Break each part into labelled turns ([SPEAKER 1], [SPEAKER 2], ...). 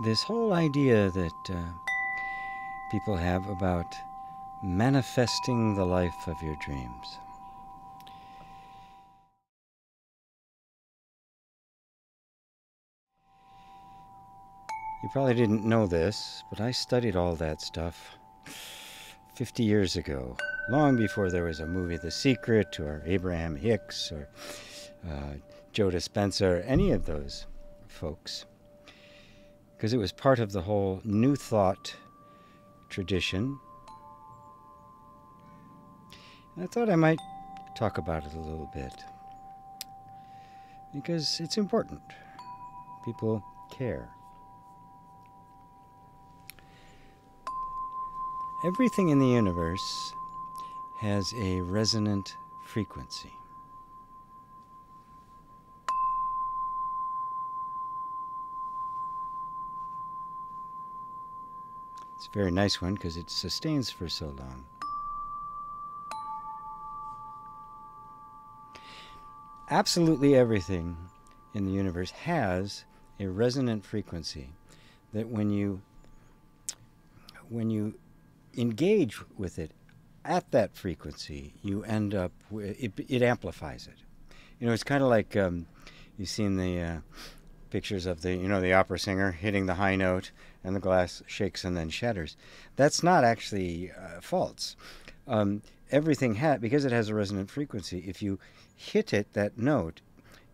[SPEAKER 1] this whole idea that people have about manifesting the life of your dreams. You probably didn't know this, but I studied all that stuff 50 years ago, long before there was a movie The Secret or Abraham Hicks or Joe Dispenza or any of those folks, because it was part of the whole New Thought tradition. And I thought I might talk about it a little bit, because it's important. People care. Everything in the universe has a resonant frequency. It's a very nice one because it sustains for so long. Absolutely everything in the universe has a resonant frequency that when you engage with it at that frequency, you end up it amplifies it. You know, it's kind of like you've seen the pictures of the opera singer hitting the high note and the glass shakes and then shatters. That's not actually false. Everything because it has a resonant frequency. If you hit it, that note,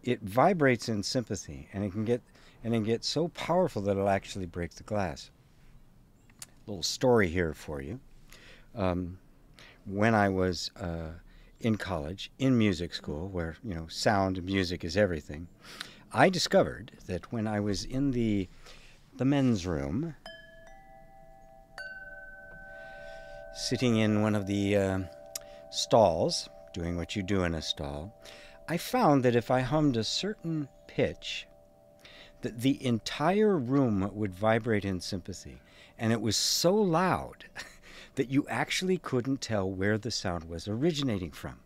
[SPEAKER 1] it vibrates in sympathy, and it can get so powerful that it'll actually break the glass. Little story here for you. When I was in college, in music school, where sound and music is everything, I discovered that when I was in the men's room, sitting in one of the stalls, doing what you do in a stall, I found that if I hummed a certain pitch, that the entire room would vibrate in sympathy. And it was so loud that you actually couldn't tell where the sound was originating from.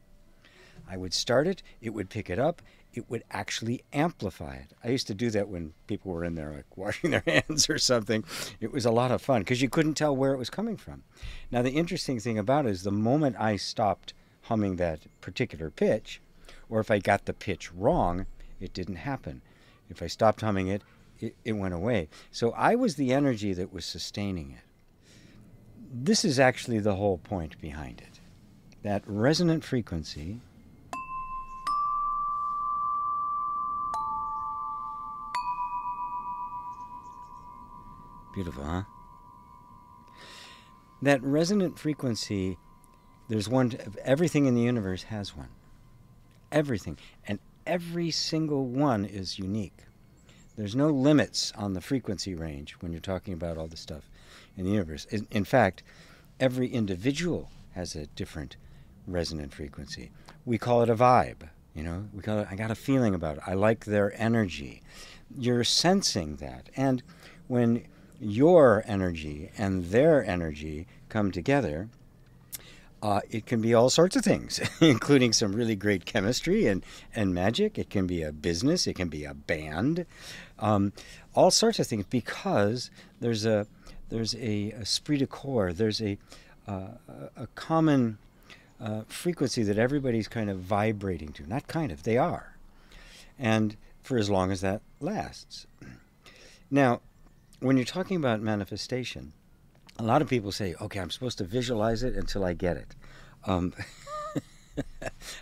[SPEAKER 1] I would start it, it would pick it up, it would actually amplify it. I used to do that when people were in there like washing their hands or something. It was a lot of fun because you couldn't tell where it was coming from. Now the interesting thing about it is the moment I stopped humming that particular pitch, or if I got the pitch wrong, it didn't happen. If I stopped humming it, it went away. So I was the energy that was sustaining it. This is actually the whole point behind it. That resonant frequency beautiful, huh? That resonant frequency, there's one, everything in the universe has one. Everything. And every single one is unique. There's no limits on the frequency range when you're talking about all the stuff in the universe. In fact, every individual has a different resonant frequency. We call it a vibe, we call it, I got a feeling about it. I like their energy. You're sensing that. And when your energy and their energy come together, it can be all sorts of things, including some really great chemistry and magic. It can be a business. It can be a band. All sorts of things, because there's a esprit de corps. There's a common frequency that everybody's kind of vibrating to. Not kind of, they are. And for as long as that lasts. Now, when you're talking about manifestation, a lot of people say, okay, I'm supposed to visualize it until I get it.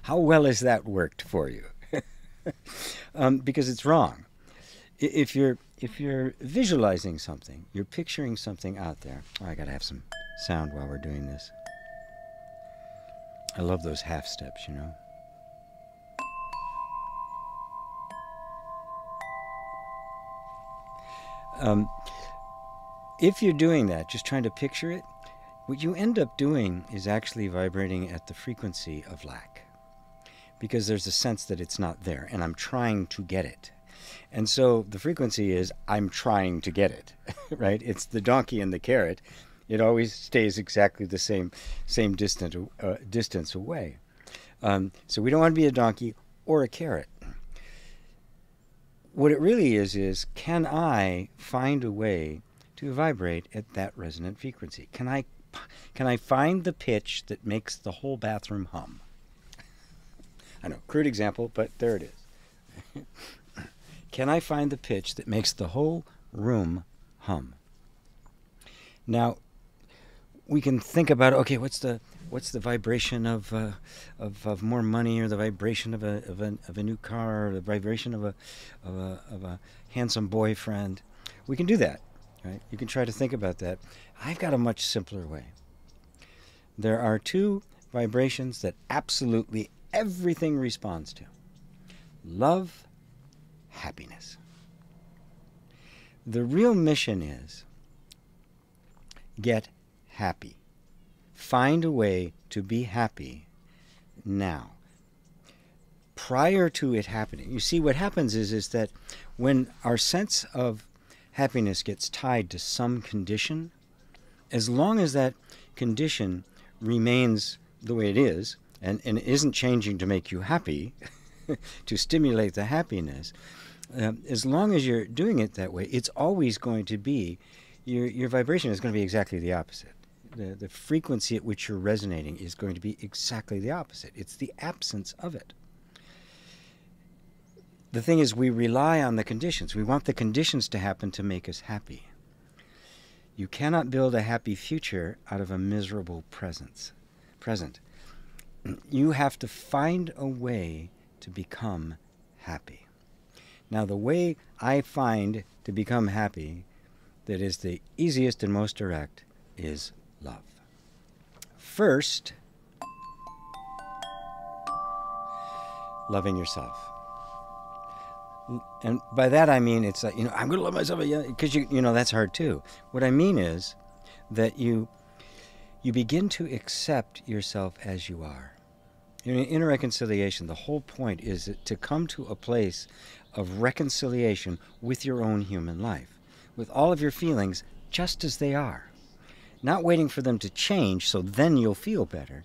[SPEAKER 1] How well has that worked for you? Because it's wrong. If you're visualizing something, you're picturing something out there. Oh, I got to have some sound while we're doing this. I love those half steps, If you're doing that, just trying to picture it, what you end up doing is actually vibrating at the frequency of lack. Because there's a sense that it's not there, and I'm trying to get it. And so the frequency is, I'm trying to get it, right? It's the donkey and the carrot. It always stays exactly the same distance away. So we don't want to be a donkey or a carrot. what it really is can I find a way to vibrate at that resonant frequency? Can I find the pitch that makes the whole bathroom hum? I know, crude example, but there it is. Can I find the pitch that makes the whole room hum? Now, we can think about, okay, what's the vibration of more money, or the vibration of a new car, or the vibration of a handsome boyfriend? We can do that, right? You can try to think about that. I've got a much simpler way. There are two vibrations that absolutely everything responds to: love, happiness. The real mission is get happy. Find a way to be happy now, prior to it happening. You see, what happens is that when our sense of happiness gets tied to some condition, as long as that condition remains the way it is, and isn't changing to make you happy, to stimulate the happiness, as long as you're doing it that way, it's always going to be, your vibration is going to be exactly the opposite. The frequency at which you're resonating is going to be exactly the opposite. It's the absence of it. The thing is, we rely on the conditions. We want the conditions to happen to make us happy. You cannot build a happy future out of a miserable present. You have to find a way to become happy. Now, the way I find to become happy that is the easiest and most direct is love. First, loving yourself. And by that I mean, it's like, I'm going to love myself, because that's hard too. What I mean is that you begin to accept yourself as you are. In reconciliation, the whole point is to come to a place of reconciliation with your own human life, with all of your feelings just as they are. Not waiting for them to change so then you'll feel better,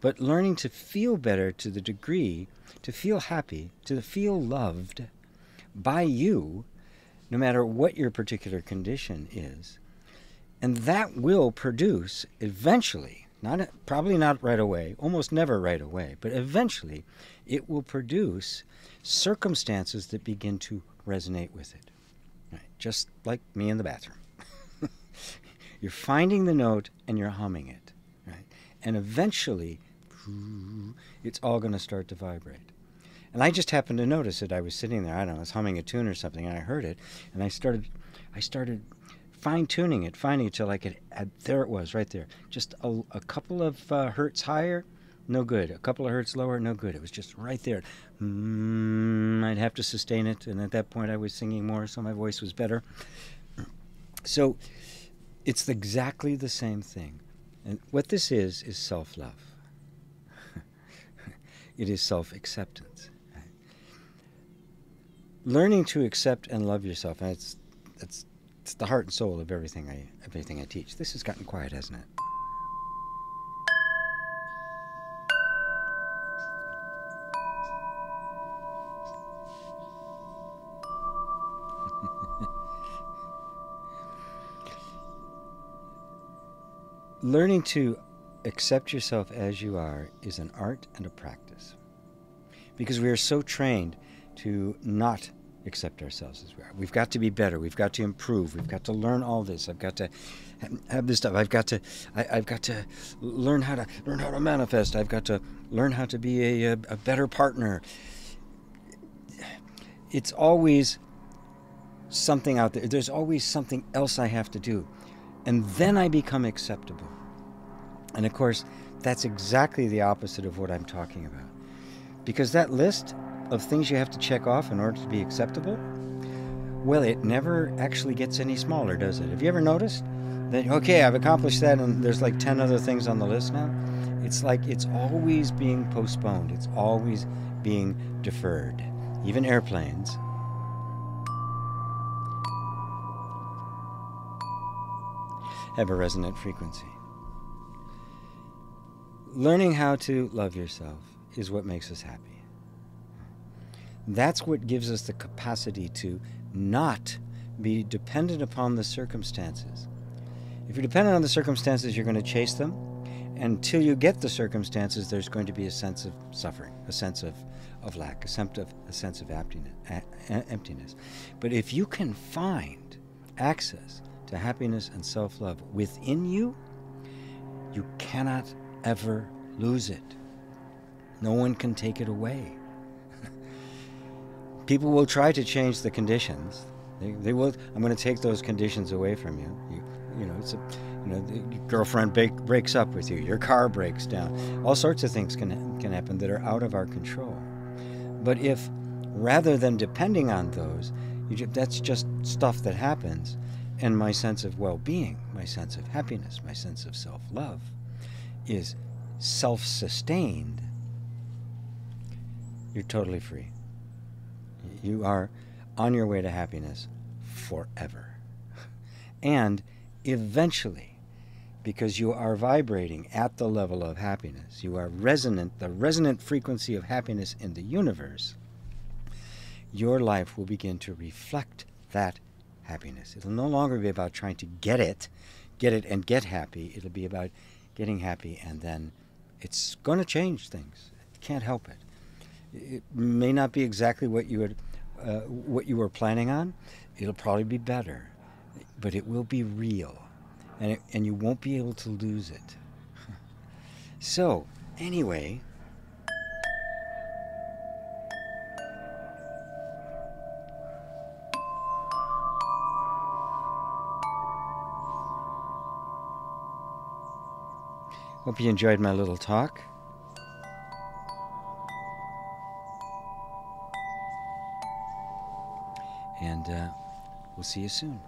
[SPEAKER 1] but learning to feel better to the degree, to feel happy, to feel loved by you, no matter what your particular condition is. And that will produce eventually, probably not right away, almost never right away, but eventually it will produce circumstances that begin to resonate with it. Right? Just like me in the bathroom. You're finding the note and you're humming it. Right? And eventually, it's all going to start to vibrate. And I just happened to notice it. I was sitting there, I don't know, I was humming a tune or something, and I heard it, and I started fine-tuning it, finding it till I could add, there it was, right there. Just a couple of hertz higher, no good. A couple of hertz lower, no good. It was just right there. I'd have to sustain it, and at that point I was singing more, so my voice was better. So it's exactly the same thing. And what this is self-love. It is self-acceptance. Learning to accept and love yourself, and it's the heart and soul of everything I teach. This has gotten quiet, hasn't it? Learning to accept yourself as you are is an art and a practice. Because we are so trained to not accept ourselves as we are. We've got to be better. We've got to improve. We've got to learn all this. I've got to have this stuff. I've got to learn how to manifest. I've got to learn how to be a better partner. It's always something out there. There's always something else I have to do. And then I become acceptable. And of course, that's exactly the opposite of what I'm talking about. Because that list of things you have to check off in order to be acceptable, well, it never actually gets any smaller, does it? Have you ever noticed that, okay, I've accomplished that and there's like 10 other things on the list now? It's like it's always being postponed. It's always being deferred. Even airplanes. Have a resonant frequency. Learning how to love yourself is what makes us happy. That's what gives us the capacity to not be dependent upon the circumstances. If you're dependent on the circumstances, you're going to chase them. Until you get the circumstances, there's going to be a sense of suffering, a sense of lack, a sense of emptiness. But if you can find access to happiness and self-love within you, you cannot ever lose it. No one can take it away. People will try to change the conditions. They will. I'm going to take those conditions away from you. Your girlfriend breaks up with you. Your car breaks down. All sorts of things can happen that are out of our control. But if, rather than depending on those, that's just stuff that happens, and my sense of well-being, my sense of happiness, my sense of self-love is self-sustained, you're totally free. You are on your way to happiness forever. And eventually, because you are vibrating at the level of happiness, you are resonant, the resonant frequency of happiness in the universe, your life will begin to reflect that happiness. It'll no longer be about trying to get it and get happy. It'll be about getting happy, and then it's going to change things. You can't help it. It may not be exactly what you were planning on. It'll probably be better, but it will be real, and you won't be able to lose it. So, anyway, hope you enjoyed my little talk. And we'll see you soon.